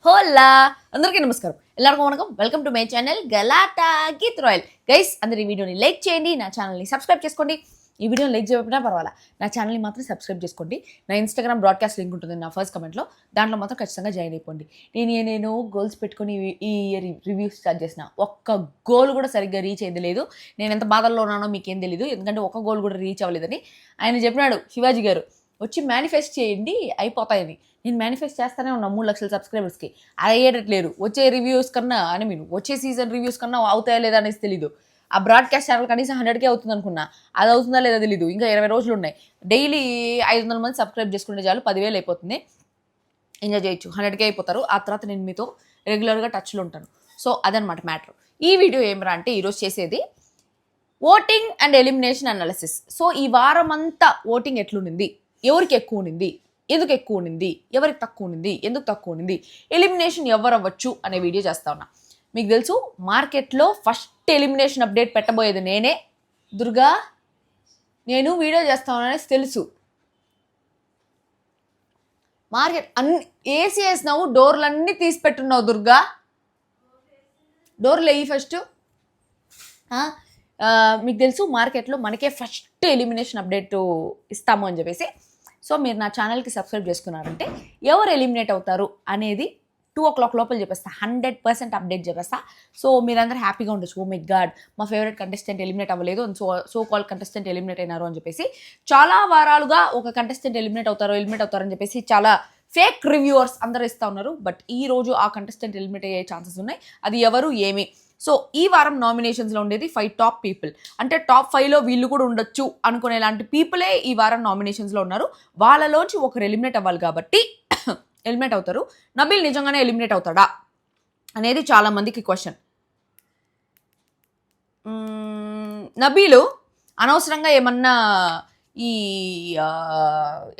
హోలా అందరికీ నమస్కారం, ಎಲ್ಲರಿಗೂ వణకం. Welcome to my channel Galatta Geeth Royal. Guys, అందరు ఈ వీడియోని లైక్ చేయండి, నా ఛానల్ని సబ్స్క్రైబ్ చేసుకోండి. ఈ వీడియోని లైక్ చేయకపోయినా పర్వాలా, నా ఛానల్ని మాత్రం సబ్స్క్రైబ్ చేసుకోండి. నా ఇన్స్టాగ్రామ్ బ్రాడ్కాస్ట్ లింక్ ఉంటుంది నా ఫస్ట్ కమెంట్లో, దాంట్లో మాత్రం ఖచ్చితంగా జాయిన్ అయిపోండి. నేను గోల్స్ పెట్టుకొని ఈ ఇయర్ రివ్యూస్ స్టార్ట్ చేసిన ఒక్క గోల్ కూడా సరిగ్గా రీచ్ అయ్యింది లేదు. నేను ఎంత బాధల్లో ఉన్నానో మీకేం తెలియదు, ఎందుకంటే ఒక్క గోల్ కూడా రీచ్ అవ్వలేదని ఆయన చెప్పినాడు శివాజీ గారు. వచ్చి మేనిఫెస్ట్ చేయండి అయిపోతాయని. నేను మేనిఫెస్ట్ చేస్తానే ఉన్నా 3 లక్షల సబ్స్క్రైబర్స్కి, అయ్యేటట్లేరు. వచ్చే రివ్యూస్ కన్నా వచ్చే సీజన్ రివ్యూస్ కన్నా అవుతాయా లేదా అనేసి తెలీదు. ఆ బ్రాడ్కాస్ట్ ఛానల్ కనీసం 100K అవుతుంది అనుకున్నా, అది అవుతుందా లేదా తెలీదు. ఇంకా 20 రోజులు ఉన్నాయి. డైలీ 500 మంది సబ్స్క్రైబ్ చేసుకుంటే చాలు 10,000 అయిపోతుంది. ఎంజాయ్ చేయొచ్చు, 100K అయిపోతారు. ఆ తర్వాత నేను మీతో రెగ్యులర్గా టచ్లో ఉంటాను. సో అదనమాట మ్యాటర్. ఈ వీడియో ఏమరా అంటే ఈరోజు చేసేది voting and elimination analysis. So ఈ వారం అంతా ఓటింగ్ ఎట్లుండింది, ఎవరికి ఎక్కువ ఉండింది, ఎందుకు ఎక్కువ ఉండింది, ఎవరికి తక్కువ ఉండింది, ఎందుకు తక్కువ ఉండింది, ఎలిమినేషన్ ఎవరు అవ్వచ్చు అనే వీడియో చేస్తా ఉన్నా. మీకు తెలుసు, మార్కెట్లో ఫస్ట్ ఎలిమినేషన్ అప్డేట్ పెట్టబోయేది నేనే. దుర్గా, నేను వీడియో చేస్తా ఉన్నానేసి తెలుసు. మార్కెట్ ఏసీ వేసినావు, డోర్లన్నీ తీసి పెట్టున్నావు దుర్గా. డోర్లు వేయి ఫస్ట్. మీకు తెలుసు, మార్కెట్లో మనకే ఫస్ట్ ఎలిమినేషన్ అప్డేట్ ఇస్తాము అని చెప్పేసి. సో మీరు నా ఛానల్కి సబ్స్క్రైబ్ చేసుకున్నారంటే ఎవరు ఎలిమినేట్ అవుతారు అనేది 2 o'clock లోపల చెప్పేస్తా, 100% అప్డేట్ చెప్పేస్తా. సో మీరందరూ హ్యాపీగా ఉండొచ్చు. ఓ మై గాడ్, మా ఫేవరెట్ కంటెస్టెంట్ ఎలిమినేట్ అవ్వలేదు, సో కాల్ కంటెస్టెంట్ ఎలిమినేట్ అయినారు అని చెప్పేసి. చాలా వారాలుగా ఒక కంటెస్టెంట్ ఎలిమినేట్ అవుతారని చెప్పేసి చాలా ఫేక్ రివ్యూవర్స్ అందరూ ఇస్తూ ఉన్నారు. బట్ ఈ రోజు ఆ కంటెస్టెంట్ ఎలిమినేట్ అయ్యే ఛాన్సెస్ ఉన్నాయి. అది ఎవరు ఏమి. సో ఈ వారం నామినేషన్స్లో ఉండేది 5 టాప్ పీపుల్. అంటే టాప్ 5లో వీళ్ళు కూడా ఉండొచ్చు అనుకునేలాంటి పీపులే ఈ వారం నామినేషన్స్లో ఉన్నారు. వాళ్ళలోంచి ఒకరు ఎలిమినేట్ అవ్వాలి కాబట్టి ఎలిమినేట్ అవుతారు. నబీల్ నిజంగానే ఎలిమినేట్ అవుతాడా అనేది చాలా మందికి క్వశ్చన్. నబీలు అనవసరంగా ఏమన్నా ఈ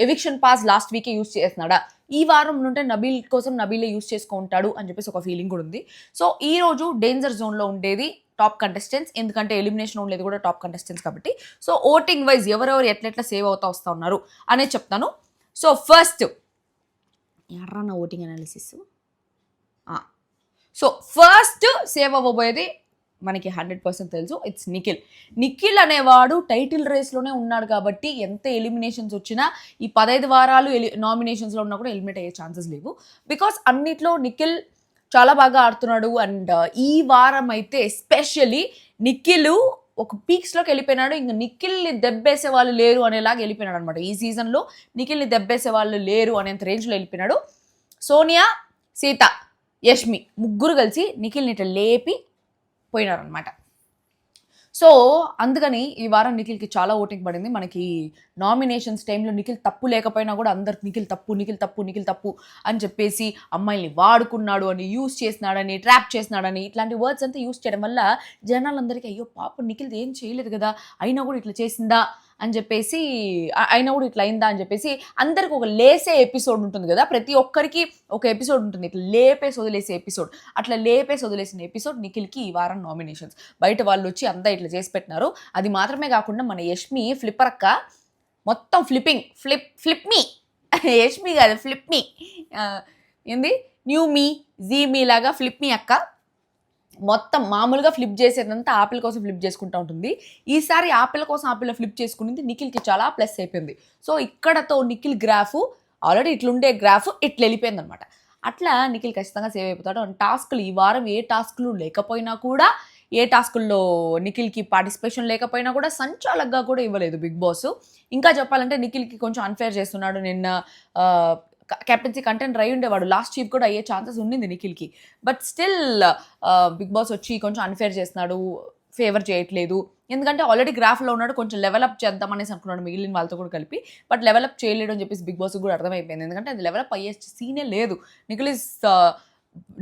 ఎవిక్షన్ పాస్ లాస్ట్ వీకే యూజ్ చేస్తున్నాడా, ఈ వారం నుండి నబీలే యూజ్ చేసుకుంటాడు అని చెప్పేసి ఒక ఫీలింగ్ కూడా ఉంది. సో ఈ రోజు డేంజర్ జోన్లో ఉండేది టాప్ కంటెస్టెంట్స్, ఎందుకంటే ఎలిమినేషన్ ఉండేది కూడా టాప్ కంటెస్టెంట్స్ కాబట్టి. సో ఓటింగ్ వైజ్ ఎవరెవరు ఎట్లెట్లా సేవ్ వస్తూ ఉన్నారు అనేది చెప్తాను. సో ఫస్ట్ ఎర్రా నా voting analysis. So first save అవ్వబోయేది మనకి 100% తెలుసు, ఇట్స్ నిఖిల్ అనేవాడు టైటిల్ రేస్లోనే ఉన్నాడు కాబట్టి ఎంత ఎలిమినేషన్స్ వచ్చినా ఈ 15 వారాలు నామినేషన్స్లో ఉన్నా కూడా ఎలిమినేట్ అయ్యే ఛాన్సెస్ లేవు. బికాస్ అన్నిట్లో నిఖిల్ చాలా బాగా ఆడుతున్నాడు. అండ్ ఈ వారం అయితే ఎస్పెషల్లీ నిఖిల్ ఒక పీక్స్లోకి వెళ్ళిపోయినాడు. ఇంకా నిఖిల్ని దెబ్బేసే వాళ్ళు లేరు అనేలాగా వెళ్ళిపోయినాడు అనమాట. ఈ సీజన్లో నిఖిల్ని దెబ్బేసే వాళ్ళు లేరు అనేంత రేంజ్లో వెళ్ళిపోయినాడు. సోనియా, సీత, యష్మి ముగ్గురు కలిసి నిఖిల్ని ఇట్లా లేపి పోయినారనమాట. సో అందుకని ఈ వారం నిఖిల్కి చాలా ఓటింగ్ పడింది. మనకి నామినేషన్స్ టైంలో నిఖిల్ తప్పు లేకపోయినా కూడా అందరు నిఖిల్ తప్పు అని చెప్పేసి అమ్మాయిల్ని వాడుకున్నాడు అని, యూజ్ చేసినాడని, ట్రాప్ చేసినాడని ఇట్లాంటి వర్డ్స్ అంతా యూజ్ చేయడం వల్ల జనాలందరికీ అయ్యో పాప నిఖిల్ ఏం చేయలేదు కదా, అయినా కూడా ఇట్లా చేసిందా అని చెప్పేసి, అయినా కూడా ఇట్లా అయిందా అని చెప్పేసి అందరికి ఒక లేసే ఎపిసోడ్ ఉంటుంది కదా, ప్రతి ఒక్కరికి ఒక ఎపిసోడ్ ఉంటుంది ఇట్లా లేపేసి వదిలేసే ఎపిసోడ్. అట్లా లేపేసి వదిలేసిన ఎపిసోడ్ నిఖిల్కి ఈ వారం నామినేషన్స్. బయట వాళ్ళు వచ్చి అంతా ఇట్లా చేసి పెట్టినారు. అది మాత్రమే కాకుండా మన యష్మి ఫ్లిప్పర్ అక్క మొత్తం ఫ్లిప్ మీ యష్మి కాదు ఫ్లిప్ మీ ఏంది న్యూ మీ జీ మీ లాగా ఫ్లిప్ మీ అక్క మొత్తం మామూలుగా ఫ్లిప్ చేసేదంతా ఆపిల్ కోసం ఫ్లిప్ చేసుకుంటూ ఉంటుంది. ఈసారి ఆపిల్ కోసం ఫ్లిప్ చేసుకునేది నిఖిల్కి చాలా ప్లస్ అయిపోయింది. సో ఇక్కడతో నిఖిల్ గ్రాఫ్ ఆల్రెడీ ఇట్లుండే గ్రాఫ్ ఇట్లా వెళ్ళిపోయింది అనమాట. అట్లా నిఖిల్ ఖచ్చితంగా సేవ్ అయిపోతాడు. అండ్ టాస్క్లు ఈ వారం ఏ టాస్క్లు లేకపోయినా కూడా, ఏ టాస్కుల్లో నిఖిల్కి పార్టిసిపేషన్ లేకపోయినా కూడా సంచాలకుగా కూడా ఇవ్వలేదు బిగ్ బాస్. ఇంకా చెప్పాలంటే నిఖిల్కి కొంచెం అన్ఫేర్ చేస్తున్నాడు. నిన్న కెప్టెన్సీ కంటెంట్ రై ఉండేవాడు, లాస్ట్ చీఫ్ కూడా అయ్యే ఛాన్సెస్ ఉండింది నిఖిల్కి. బట్ స్టిల్ బిగ్ బాస్ వచ్చి కొంచెం అన్ఫేర్ చేస్తున్నాడు, ఫేవర్ చేయట్లేదు. ఎందుకంటే ఆల్రెడీ గ్రాఫ్లో ఉన్నాడు, కొంచెం లెవెలప్ చేద్దామనేసి అనుకున్నాడు మిగిలిన వాళ్ళతో కూడా కలిపి. బట్ లెవెలప్ చేయలేడు అని చెప్పేసి బిగ్ బాస్కి కూడా అర్థమైపోయింది. ఎందుకంటే అది లెవెలప్ అయ్యే సీనే లేదు.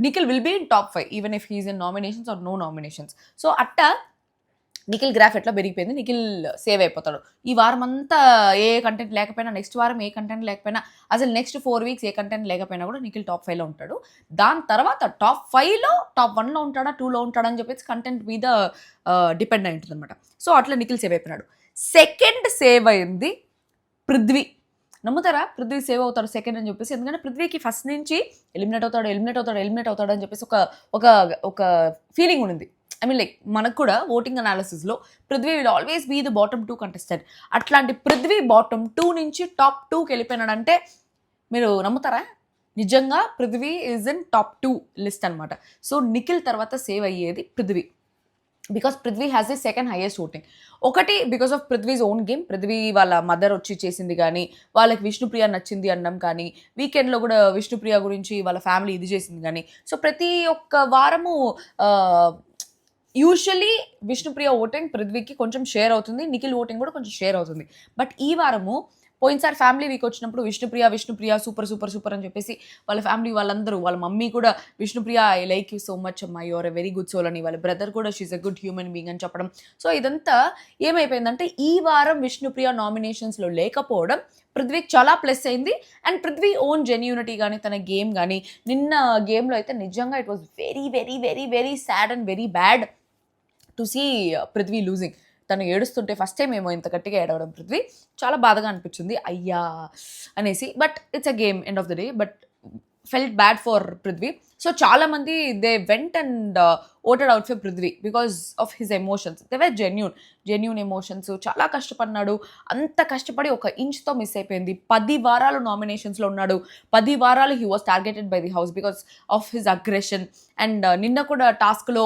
Nikhil will be in top 5 even if he's in nominations or no nominations. So అట్టా నిఖిల్ గ్రాఫ్ ఎట్లా పెరిగిపోయింది, నిఖిల్ సేవ్ అయిపోతాడు. ఈ వారం అంతా ఏ కంటెంట్ లేకపోయినా, నెక్స్ట్ వారం ఏ కంటెంట్ లేకపోయినా, అసలు నెక్స్ట్ 4 weeks ఏ కంటెంట్ లేకపోయినా కూడా నిఖిల్ టాప్ 5లో ఉంటాడు. దాని తర్వాత టాప్ 5లో టాప్ 1లో ఉంటాడా 2లో ఉంటాడా అని చెప్పేసి కంటెంట్ మీద డిపెండ్ అయి ఉంటుంది అనమాట. సో అట్లా నిఖిల్ సేవ్ అయిపోయినాడు. సెకండ్ సేవ్ అయింది పృథ్వీ. నమ్ముతారా పృథ్వీ సేవ్ అవుతాడు సెకండ్ అని చెప్పేసి, ఎందుకంటే పృథ్వీకి ఫస్ట్ నుంచి ఎలిమినేట్ అవుతాడు అని చెప్పేసి ఒక ఒక ఫీలింగ్ ఉంది. ఐ మీన్ లైక్ మనకు కూడా ఓటింగ్ అనాలిసిస్లో Prithvi will always be the bottom 2 contestant. అట్లాంటి పృథ్వీ బాటమ్ 2 నుంచి టాప్ 2కి వెళ్ళిపోయినాడంటే మీరు నమ్ముతారా? నిజంగా Prithvi is in top 2 list అనమాట. సో నిఖిల్ తర్వాత సేవ్ అయ్యేది Prithvi, because Prithvi has the second highest voting. ఒకటి because of Prithvi's own game, Prithvi వాళ్ళ మదర్ వచ్చి చేసింది కానీ, వాళ్ళకి విష్ణుప్రియ నచ్చింది అనడం కానీ, వీకెండ్లో కూడా విష్ణుప్రియ గురించి వాళ్ళ ఫ్యామిలీ ఇది చేసింది కానీ. సో ప్రతి ఒక్క వారము యూజువల్లీ విష్ణుప్రియ ఓటింగ్ పృథ్వీకి కొంచెం షేర్ అవుతుంది, నిఖిల్ ఓటింగ్ కూడా కొంచెం షేర్ అవుతుంది. బట్ ఈ వారము పోయినసారి ఫ్యామిలీ వీక్ వచ్చినప్పుడు విష్ణుప్రియ సూపర్ అని చెప్పేసి వాళ్ళ ఫ్యామిలీ వాళ్ళందరూ, వాళ్ళ మమ్మీ కూడా Vishnupriya I like you so much అమ్మా, you are a very good soul అని, వాళ్ళ బ్రదర్ కూడా she's a good human being అని చెప్పడం. సో ఇదంతా ఏమైపోయిందంటే ఈ వారం విష్ణుప్రియ నామినేషన్స్లో లేకపోవడం పృథ్వీకి చాలా ప్లస్ అయింది. అండ్ పృథ్వీ ఓన్ జెన్యూనిటీ కానీ, తన గేమ్ కానీ, నిన్న గేమ్లో అయితే నిజంగా it was very very very very sad and very bad to see Prithvi losing. తను ఏడుస్తుంటే ఫస్ట్ టైం ఏమో ఇంత గట్టిగా ఏడవడం పృథ్వీ చాలా బాధగా అనిపించింది అయ్యా అనేసి. But it's a game end of the day, but felt bad for Prithvi. So చాలా మంది they went and voted out for Prithvi because of his emotions. They were genuine emotions. చాలా కష్టపడినాడు, అంత కష్టపడి ఒక ఇంచ్తో మిస్ అయిపోయింది. 10 వారాలు నామినేషన్స్లో ఉన్నాడు, 10 వారాలు he was targeted by the house because of his aggression. And నిన్న కూడా టాస్క్లో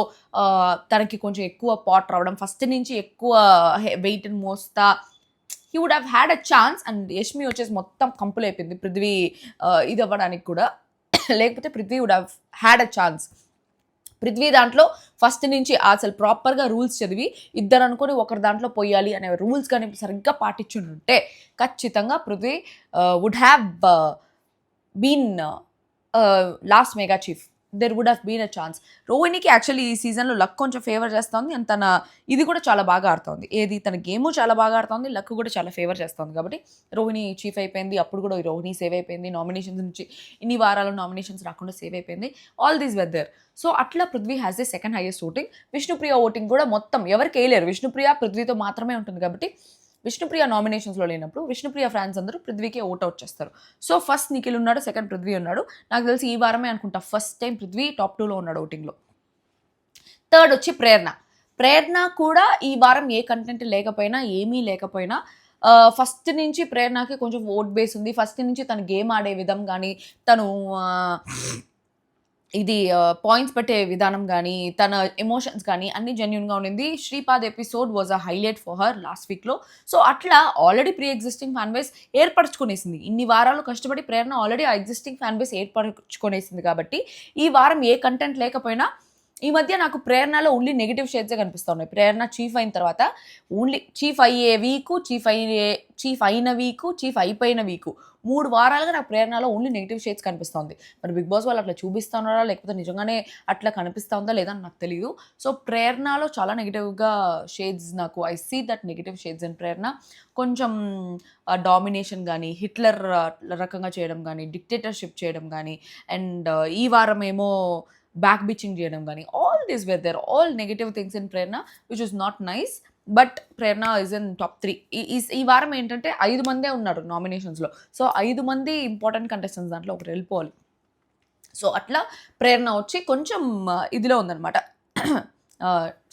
తనకి కొంచెం ఎక్కువ పాట్ రావడం, ఫస్ట్ నుంచి ఎక్కువ వెయిట్ మోస్తా, he would have had a chance. And Yashmi వచ్చేసి మొత్తం కంపులు అయిపోయింది పృథ్వీ ఇది అవ్వడానికి కూడా, లేకపోతే Prithvi would have had a chance. Prithvi దాంట్లో ఫస్ట్ నుంచి అసలు ప్రాపర్గా రూల్స్ చదివి ఇద్దరు అనుకుని ఒకరి దాంట్లో పోయాలి అనే రూల్స్ కానీ సరిగ్గా పాటించుంటే ఖచ్చితంగా Prithvi would have been last mega chief. There would have been a chance. రోహిణికి యాక్చువల్లీ ఈ సీజన్లో లక్ కొంచెం ఫేవర్ చేస్తుంది అండ్ తన ఇది కూడా చాలా బాగా ఆడుతుంది, ఏది తన గేము చాలా బాగా ఆడుతుంది, లక్ కూడా చాలా ఫేవర్ చేస్తుంది. కాబట్టి రోహిణి చీఫ్ అయిపోయింది, అప్పుడు కూడా రోహిణి సేవ్ అయిపోయింది, నామినేషన్స్ నుంచి ఇన్ని వారాలు నామినేషన్స్ రాకుండా సేవ్ అయిపోయింది. All these weather. సో అట్లా Prithvi has the second highest voting. Vishnupriya voting కూడా మొత్తం ఎవరికి వేయలేరు, విష్ణుప్రియ పృథ్వీతో మాత్రమే ఉంటుంది. కాబట్టి విష్ణుప్రియ నామినేషన్స్లో లేనప్పుడు విష్ణుప్రియ ఫ్యాన్స్ అందరూ పృథ్వీకే ఓట్అవుట్ చేస్తారు. సో ఫస్ట్ నిఖిల్ ఉన్నాడు, సెకండ్ పృథ్వీ ఉన్నాడు. నాకు తెలిసి ఈ వారమే అనుకుంటా ఫస్ట్ టైం పృథ్వీ టాప్ 2లో ఉన్నాడు ఓటింగ్లో. థర్డ్ వచ్చి ప్రేరణ కూడా ఈ వారం ఏ కంటెంట్ లేకపోయినా ఏమీ లేకపోయినా ఫస్ట్ నుంచి ప్రేరణకి కొంచెం ఓట్ బేస్ ఉంది. ఫస్ట్ నుంచి తను గేమ్ ఆడే విధం కానీ, తను ఇది పాయింట్స్ పెట్టే విధానం కానీ, తన ఎమోషన్స్ కానీ అన్నీ జెన్యూన్గా ఉండింది. Sripad episode was a highlight for her last వీక్లో. సో అట్లా already pre existing fan base ఏర్పరచుకునేసింది. ఇన్ని వారాలు కష్టపడి ప్రేరణ ఆల్రెడీ ఆ ఎగ్జిస్టింగ్ ఫ్యాన్ బేస్ ఏర్పరచుకునేసింది. కాబట్టి ఈ వారం ఏ కంటెంట్ లేకపోయినా ఈ మధ్య నాకు ప్రేరణలో ఓన్లీ నెగిటివ్ షేడ్సే కనిపిస్తూ ఉన్నాయి. ప్రేరణ చీఫ్ అయిన తర్వాత ఓన్లీ చీఫ్ అయ్యే వీకు, చీఫ్ అయిన వీకు, చీఫ్ అయిపోయిన వీకు 3 వారాలుగా నాకు ప్రేరణలో ఓన్లీ నెగిటివ్ షేడ్స్ కనిపిస్తుంది. మరి బిగ్ బాస్ వాళ్ళు అట్లా చూపిస్తున్నారా లేకపోతే నిజంగానే అట్లా కనిపిస్తూ ఉందా లేదా అని నాకు తెలియదు. సో ప్రేరణలో చాలా నెగిటివ్గా షేడ్స్, నాకు I see that negative shades in Prerana. కొంచెం డామినేషన్ కానీ, హిట్లర్ రకంగా చేయడం కానీ, డిక్టేటర్షిప్ చేయడం కానీ, అండ్ ఈ వారం ఏమో బ్యాక్ బిచింగ్ చేయడం కానీ, all these where there all negative things in Prerana which is not nice. But Prerana is in top 3. ఈ వారం ఏంటంటే 5 మందే ఉన్నారు నామినేషన్స్లో. సో 5 మంది ఇంపార్టెంట్ కంటెస్టెంట్స్ దాంట్లో ఒకరు వెళ్ళిపోవాలి. సో అట్లా ప్రేరణ వచ్చి కొంచెం ఇదిలో ఉందన్నమాట,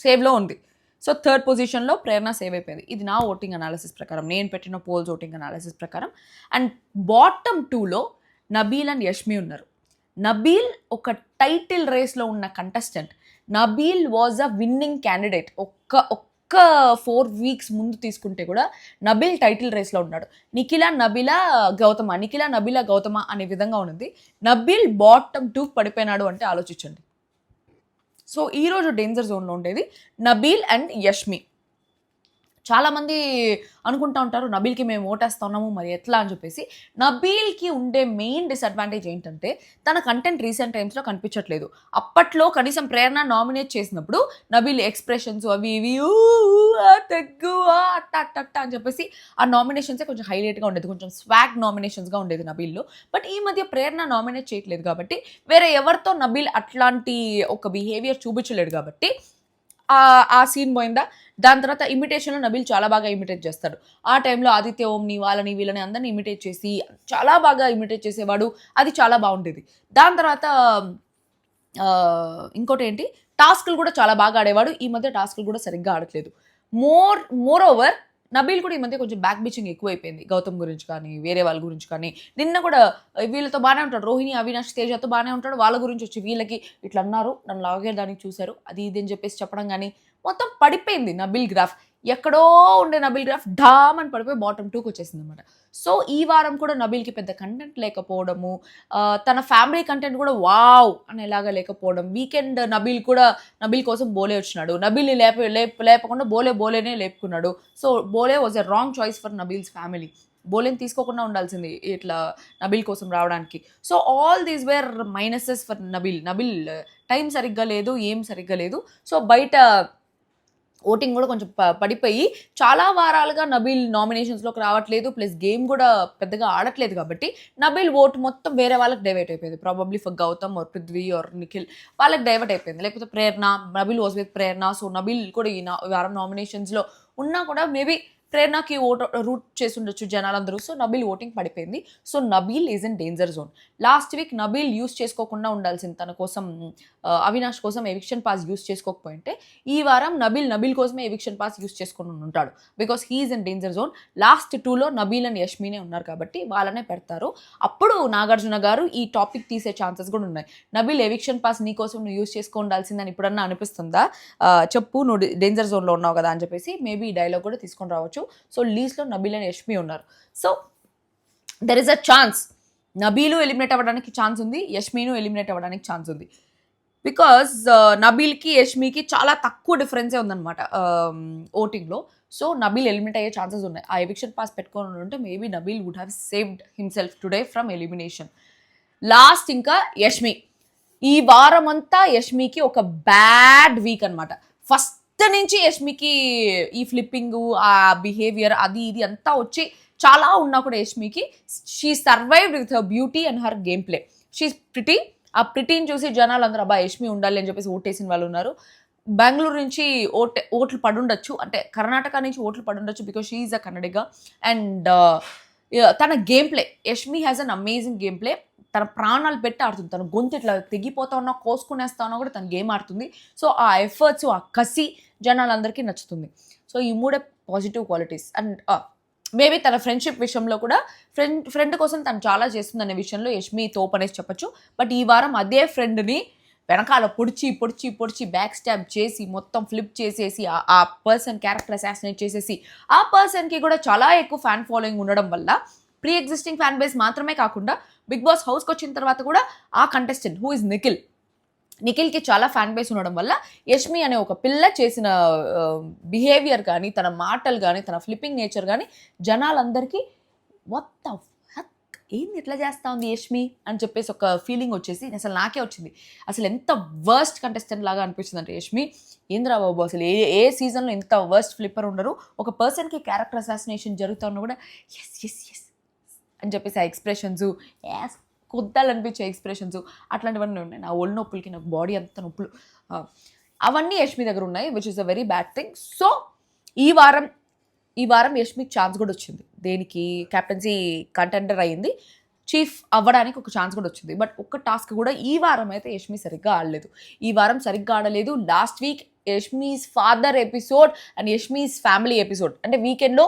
సేవ్లో ఉంది. సో థర్డ్ పొజిషన్లో ప్రేరణ సేవ్ అయిపోయింది. ఇది నా ఓటింగ్ అనాలిసిస్ ప్రకారం, నేను పెట్టిన పోల్స్ ఓటింగ్ అనాలిసిస్ ప్రకారం. అండ్ బాటమ్ 2లో నబీల్ అండ్ యష్మి ఉన్నారు. నబీల్ ఒక టైటిల్ రేస్లో ఉన్న contestant. Nabeel was a winning candidate. ఒక్క 4 వీక్స్ ముందు తీసుకుంటే కూడా నబీల్ టైటిల్ రేస్లో ఉన్నాడు. నిఖిల నబీల గౌతమ అనే విధంగా ఉన్నది. నబీల్ బాటమ్ 2 పడిపోయినాడు అంటే ఆలోచించండి. సో ఈరోజు డేంజర్ జోన్లో ఉండేది నబీల్ అండ్ యష్మి. చాలామంది అనుకుంటా ఉంటారు నబీల్కి మేము ఓటేస్తా ఉన్నాము మరి ఎట్లా అని చెప్పేసి. నబీల్కి ఉండే మెయిన్ డిసడ్వాంటేజ్ ఏంటంటే తన కంటెంట్ రీసెంట్ టైమ్స్లో కనిపించట్లేదు. అప్పట్లో కనీసం ప్రేరణ నామినేట్ చేసినప్పుడు నబీల్ ఎక్స్ప్రెషన్స్ అవి ఇవి తగ్గు అట్ట అని చెప్పేసి ఆ నామినేషన్సే కొంచెం హైలైట్గా ఉండేది, కొంచెం స్వాగ్ నామినేషన్స్గా ఉండేది నబీల్లో. బట్ ఈ మధ్య ప్రేరణ నామినేట్ చేయట్లేదు కాబట్టి, వేరే ఎవరితో నబీల్ అట్లాంటి ఒక బిహేవియర్ చూపించలేడు కాబట్టి ఆ సీన్ పోయిందా. దాని తర్వాత ఇమిటేషన్లో నబీల్ చాలా బాగా ఇమిటేట్ చేస్తాడు. ఆ టైంలో ఆదిత్య ఓంని వాళ్ళని వీళ్ళని అందరిని ఇమిటేట్ చేసి చాలా బాగా ఇమిటేట్ చేసేవాడు. అది చాలా బాగుండేది. దాని తర్వాత ఇంకోటి ఏంటి, టాస్క్లు కూడా చాలా బాగా ఆడేవాడు. ఈ మధ్య టాస్క్లు కూడా సరిగ్గా ఆడట్లేదు. మోర్ ఓవర్ నబీల్ కూడా ఈ మధ్య కొంచెం బ్యాక్ బిచింగ్ ఎక్కువైపోయింది. గౌతమ్ గురించి కానీ, వేరే వాళ్ళ గురించి కానీ. నిన్న కూడా వీళ్ళతో బాగానే ఉంటాడు, రోహిణి, అవినాష్, తేజతో బాగానే ఉంటాడు. వాళ్ళ గురించి వచ్చి వీళ్ళకి ఇట్లా అన్నారు, నన్ను లాగేదానికి చూశారు, అది ఇది అని చెప్పేసి చెప్పడం కానీ మొత్తం పడిపోయింది నబీల్ గ్రాఫ్. ఎక్కడో ఉండే నబీల్ గ్రాఫ్ డామ్ అని పడిపోయి బాటమ్ 2కి వచ్చేసింది అనమాట. సో ఈ వారం కూడా నబీల్కి పెద్ద కంటెంట్ లేకపోవడము, తన ఫ్యామిలీ కంటెంట్ కూడా వావ్ అనేలాగా లేకపోవడం. వీకెండ్ నబీల్ కోసం బోలే వచ్చినాడు. నబీల్ని లేపకుండా బోలేనే లేపుకున్నాడు. So Bhole was a wrong choice for Nabeel's family. బోలేని తీసుకోకుండా ఉండాల్సింది ఇట్లా నబీల్ కోసం రావడానికి. So all these were minuses for Nabeel time సరిగ్గా లేదు, ఏం సరిగ్గా లేదు. సో బయట ఓటింగ్ కూడా కొంచెం పడిపోయి చాలా వారాలుగా నబీల్ నామినేషన్స్లోకి రావట్లేదు. ప్లస్ గేమ్ కూడా పెద్దగా ఆడట్లేదు కాబట్టి నబీల్ ఓటు మొత్తం వేరే వాళ్ళకి డైవర్ట్ అయిపోయింది. Probably for Gautam or Prithvi or Nikhil వాళ్ళకి డైవర్ట్ అయిపోయింది. లేకపోతే Prerana, Nabeel was with Prerana. So Nabeel కూడా ఈ వారం నామినేషన్స్లో ఉన్నా కూడా మేబీ ప్రేరణకి రూట్ చేసి ఉండొచ్చు జనాలందరూ. సో నబీల్ ఓటింగ్ పడిపోయింది. So Nabeel is in danger zone. Last week Nabeel use చేసుకోకుండా ఉండాల్సింది, తన కోసం అవినాష్ కోసం ఎవిక్షన్ పాస్ యూస్ చేసుకోకపోయింటే ఈ వారం నబీల్ కోసమే ఎవిక్షన్ పాస్ యూస్ చేసుకుని ఉంటాడు. Because he's in danger zone. Last 2లో నబీల్ అండ్ యష్మినే ఉన్నారు కాబట్టి వాళ్ళనే పెడతారు. అప్పుడు నాగార్జున గారు ఈ టాపిక్ తీసే ఛాన్సెస్ కూడా ఉన్నాయి. నబీల్ ఎవిక్షన్ పాస్ నీ కోసం నువ్వు యూస్ చేసుకో ఉండాల్సిందని ఇప్పుడన్నా అనిపిస్తుందా, చెప్పు, నువ్వు డేంజర్ జోన్లో ఉన్నావు కదా అని చెప్పేసి మేబీ ఈ డైలాగ్ కూడా తీసుకొని రావచ్చు. సో లీస్ట్లో నబీల్ అండ్ యష్మి ఉన్నారు. So there is a chance Nabeel eliminate అవ్వడానికి ఛాన్స్ ఉంది, యష్మిను ఎలిమినేట్ అవ్వడానికి ఛాన్స్ ఉంది. బికాజ్ నబీల్కి యష్మికి చాలా తక్కువ డిఫరెన్సే ఉందన్నమాట ఓటింగ్లో. సో నబీల్ ఎలిమినేట్ అయ్యే ఛాన్సెస్ ఉన్నాయి. ఆ ఎవిక్షన్ పాస్ పెట్టుకొని ఉంటే maybe Nabeel would have saved himself today from elimination. Last ఇంకా యష్మి. ఈ వారం అంతా యష్మికి ఒక బ్యాడ్ వీక్ అనమాట. ఫస్ట్ నుంచి యష్మికి ఈ ఫ్లిప్పింగ్, ఆ బిహేవియర్, అది ఇది అంతా వచ్చి చాలా ఉన్నా కూడా యష్మికి she survived with her beauty and her game play. She pretty. ఆ ప్రిటీని చూసి జనాలు అందరూ అబ్బా యష్మి ఉండాలి అని చెప్పేసి ఓటేసిన వాళ్ళు ఉన్నారు. బెంగళూరు నుంచి ఓట్లు పడుండొచ్చు, అంటే కర్ణాటక నుంచి ఓట్లు పడుండొచ్చు because she is a Kannadiga. And తన game play, Yashmi has an amazing game play. తన ప్రాణాలు పెట్టి ఆడుతుంది. తన గొంతు ఇట్లా తెగిపోతా ఉన్నా, కోసుకునేస్తా ఉన్నా కూడా తన గేమ్ ఆడుతుంది. సో ఆ ఎఫర్ట్స్, ఆ కసి జనాలందరికీ నచ్చుతుంది. సో ఈ మూడే పాజిటివ్ క్వాలిటీస్. అండ్ మేబీ తన ఫ్రెండ్షిప్ విషయంలో కూడా ఫ్రెండ్ కోసం తను చాలా చేస్తుంది అనే విషయంలో యష్మి తోపు అనేసి చెప్పచ్చు. బట్ ఈ వారం అదే ఫ్రెండ్ని వెనకాల పొడిచి బ్యాక్ స్టాబ్ చేసి మొత్తం ఫ్లిప్ చేసేసి ఆ పర్సన్ క్యారెక్టర్ అసాసినేట్ చేసేసి ఆ పర్సన్కి కూడా చాలా ఎక్కువ ఫ్యాన్ ఫాలోయింగ్ ఉండడం వల్ల ప్రీ ఎగ్జిస్టింగ్ ఫ్యాన్ బేస్ మాత్రమే కాకుండా బిగ్ బాస్ హౌస్కి వచ్చిన తర్వాత కూడా ఆ కంటెస్టెంట్ హూ ఇస్ నిఖిల్కి చాలా ఫ్యాన్ బేస్ ఉండడం వల్ల యష్మి అనే ఒక పిల్ల చేసిన బిహేవియర్ కానీ, తన మాటలు కానీ, తన ఫ్లిప్పింగ్ నేచర్ కానీ జనాలందరికీ మొత్తం ఏంది ఎట్లా చేస్తా ఉంది యష్మి అని చెప్పేసి ఒక ఫీలింగ్ వచ్చేసి అసలు నాకే వచ్చింది. అసలు ఎంత వర్స్ట్ కంటెస్టెంట్ లాగా అనిపిస్తుంది అంటే యష్మి, ఏంద్రా బాబు అసలు ఏ సీజన్లో ఎంత వర్స్ట్ ఫ్లిప్పర్ ఉండరు. ఒక పర్సన్కి క్యారెక్టర్ అసాసినేషన్ జరుగుతున్నా కూడా ఎస్ అని చెప్పేసి ఆ ఎక్స్ప్రెషన్స్, కొద్దాలనిపించే ఎక్స్ప్రెషన్స్ అట్లాంటివన్నీ ఉన్నాయి. నా ఒళ్ళు నొప్పులకి నాకు బాడీ అంత నొప్పులు అవన్నీ యష్మి దగ్గర ఉన్నాయి, which is a very bad thing. So ఈ వారం యష్మికి ఛాన్స్ కూడా వచ్చింది. దేనికి క్యాప్టెన్సీ కంటెండర్ అయ్యింది, చీఫ్ అవ్వడానికి ఒక ఛాన్స్ కూడా వచ్చింది. బట్ ఒక్క టాస్క్ కూడా ఈ వారం అయితే యష్మి సరిగ్గా ఆడలేదు. Last week Yashmi's father episode and Yashmi's family episode, అంటే వీకెండ్లో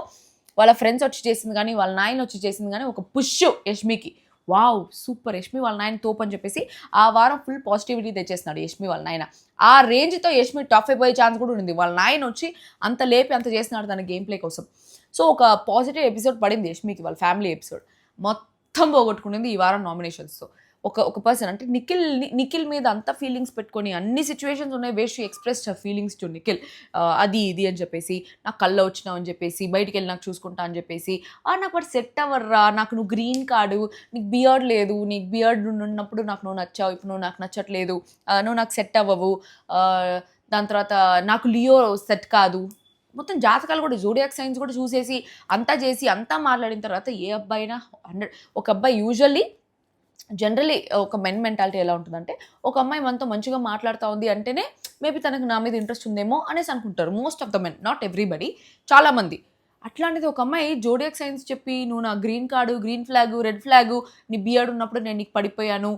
వాళ్ళ ఫ్రెండ్స్ వచ్చి చేసింది కానీ, వాళ్ళ నాయన వచ్చి చేసింది కానీ ఒక పుష్ యష్మికి. వావ్ సూపర్, యష్మి వాళ్ళ నాయన తోపు అని చెప్పేసి ఆ వారం ఫుల్ పాజిటివిటీ తెచ్చేస్తున్నాడు యష్మి వాళ్ళ నాయన. ఆ రేంజ్తో యష్మి టాప్ అయిపోయే ఛాన్స్ కూడా ఉంది. వాళ్ళ నాయన వచ్చి అంత లేపి అంత చేస్తున్నాడు తన గేమ్ ప్లే కోసం. సో ఒక పాజిటివ్ ఎపిసోడ్ పడింది యష్మికి, వాళ్ళ ఫ్యామిలీ ఎపిసోడ్. మొత్తం పోగొట్టుకునేది ఈ వారం నామినేషన్స్తో. ఒక పర్సన్ అంటే నిఖిల్ మీద అంత ఫీలింగ్స్ పెట్టుకొని, అన్ని సిచ్యువేషన్స్ ఉన్నాయి where she express her feelings to Nikhil. అది ఇది అని చెప్పేసి, నాకు కళ్ళ వచ్చినావు అని చెప్పేసి, బయటికి వెళ్ళి నాకు చూసుకుంటా అని చెప్పేసి, నాకు వాడు సెట్ అవ్వర్రా, నాకు నువ్వు గ్రీన్ కార్డు, నీకు బియర్డ్ లేదు, నీకు బియర్డ్ ఉన్నప్పుడు నాకు నువ్వు నచ్చావు, ఇప్పుడు నువ్వు నాకు నచ్చట్లేదు, నువ్వు నాకు సెట్ అవ్వవు, దాని తర్వాత నాకు లియో సెట్ కాదు. మొత్తం జాతకాలు కూడా, జోడియాక్ సైన్స్ కూడా చూసేసి అంతా చేసి అంతా మాట్లాడిన తర్వాత ఏ అబ్బాయి అయినా 100, ఒక అబ్బాయి జనరలీ ఒక మెన్ మెంటాలిటీ ఎలా ఉంటుందంటే, ఒక అమ్మాయి మనతో మంచిగా మాట్లాడుతూ ఉంది అంటేనే మేబీ తనకు నా మీద ఇంట్రెస్ట్ ఉందేమో అనేసి అనుకుంటారు most of the men, not everybody, చాలామంది. అట్లాంటిది ఒక అమ్మాయి జోడియాక్ సైన్స్ చెప్పి నువ్వు నా green card, green flag, red flag, నీ బియర్డ్ ఉన్నప్పుడు నేను నీకు పడిపోయాను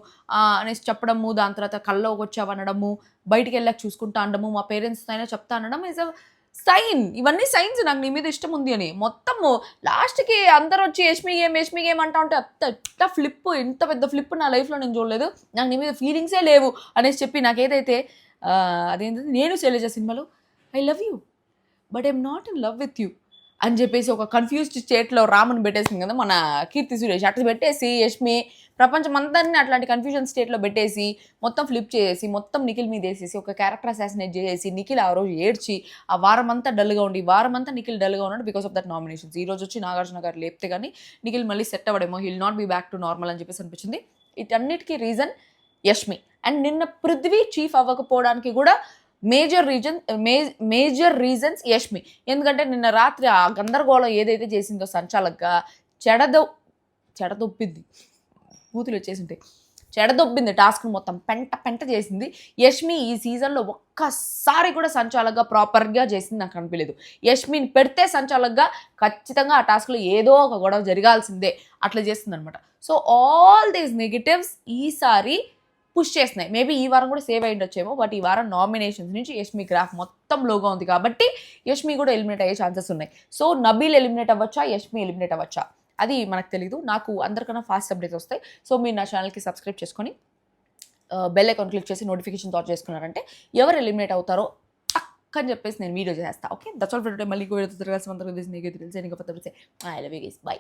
అనేసి చెప్పడము, దాని తర్వాత కల్లోకి వచ్చావు అనడము, బయటికి వెళ్ళాక చూసుకుంటా అనడము, మా పేరెంట్స్ అయినా చెప్తా అనడం ఇస్ అ సైన్. ఇవన్నీ సైన్స్ నాకు నీ మీద ఇష్టం ఉంది అని. మొత్తము లాస్ట్కి అందరు వచ్చి యష్మి గేమ్ అంటా ఉంటే అత్త ఫ్లిప్, ఇంత పెద్ద ఫ్లిప్ నా లైఫ్లో నేను చూడలేదు, నాకు నీ మీద ఫీలింగ్సే లేవు అనేసి చెప్పి నాకు ఏదైతే అదేంటంటే నేను శైలజ సినిమాలో I love you but I'm not in love with you అని చెప్పేసి ఒక కన్ఫ్యూజ్డ్ స్టేట్లో రాముని పెట్టేసింది కదా మన కీర్తి సురేష్. అట్లా పెట్టేసి యష్మి ప్రపంచం అంతని అట్లాంటి కన్ఫ్యూజన్ స్టేట్లో పెట్టేసి మొత్తం ఫ్లిప్ చేసి మొత్తం నిఖిల్ మీద వేసేసి ఒక క్యారెక్టర్ అసాసినేట్ చేసి నిఖిల్ ఆ రోజు ఏడ్చి ఆ వారం అంతా డల్గా ఉండి వారం అంతా నిఖిల్ డల్గా ఉన్నాడు బికాస్ ఆఫ్ దట్ నామినేషన్స్. ఈ రోజు వచ్చి నాగార్జున గారు లేపితే కానీ నిఖిల్ మళ్ళీ సెట్ అవ్వడేమో, he'll not be back to normal అని చెప్పేసి అనిపించింది. ఇటన్నిటికీ రీజన్ యష్మి. అండ్ నిన్న పృథ్వీ చీఫ్ అవ్వకపోవడానికి కూడా మేజర్ రీజన్స్ యష్మి. ఎందుకంటే నిన్న రాత్రి ఆ గందరగోళం ఏదైతే చేసిందో సంచాలకగా చెడదొప్పింది, బూతులు వచ్చేసింటాయి, చెడదొబ్బింది టాస్క్ మొత్తం, పెంట చేసింది యష్మి. ఈ సీజన్లో ఒక్కసారి కూడా సంచాలకగా ప్రాపర్గా చేసింది నాకు అనిపించలేదు. యష్మిని పెడితే సంచాలకగా ఖచ్చితంగా ఆ టాస్క్లో ఏదో ఒక గొడవ జరగాల్సిందే, అట్లా చేస్తుంది అనమాట. సో ఆల్ దీస్ నెగిటివ్స్ ఈసారి పుష్ చేస్తున్నాయి. మేబీ ఈ వారం కూడా సేవ్ అయ్యిండొచ్చేమో, బట్ ఈ వారం నామినేషన్స్ నుంచి యష్మి గ్రాఫ్ మొత్తం లోగా ఉంది కాబట్టి యష్మి కూడా ఎలిమినేట్ అయ్యే ఛాన్సెస్ ఉన్నాయి. సో నబీల్ ఎలిమినేట్ అవ్వచ్చా, యష్మి ఎలిమినేట్ అవ్వచ్చా అది మనకు తెలీదు. నాకు అందరికన్నా ఫాస్ట్ అప్డేట్స్ వస్తాయి. సో మీరు నా ఛానల్కి సబ్స్క్రైబ్ చేసుకొని బెల్ ఐకాన్ క్లిక్ చేసి నోటిఫికేషన్ ఆన్ చేసుకున్నారంటే ఎవరు ఎలిమినేట్ అవుతారో టక్ అని చెప్పేసి నేను వీడియో చేస్తాను. Okay, that's all for today. మళ్ళీ వీడియో తిరగాల్సిన తెలిసి నీకు తెలిసి I love you guys, by.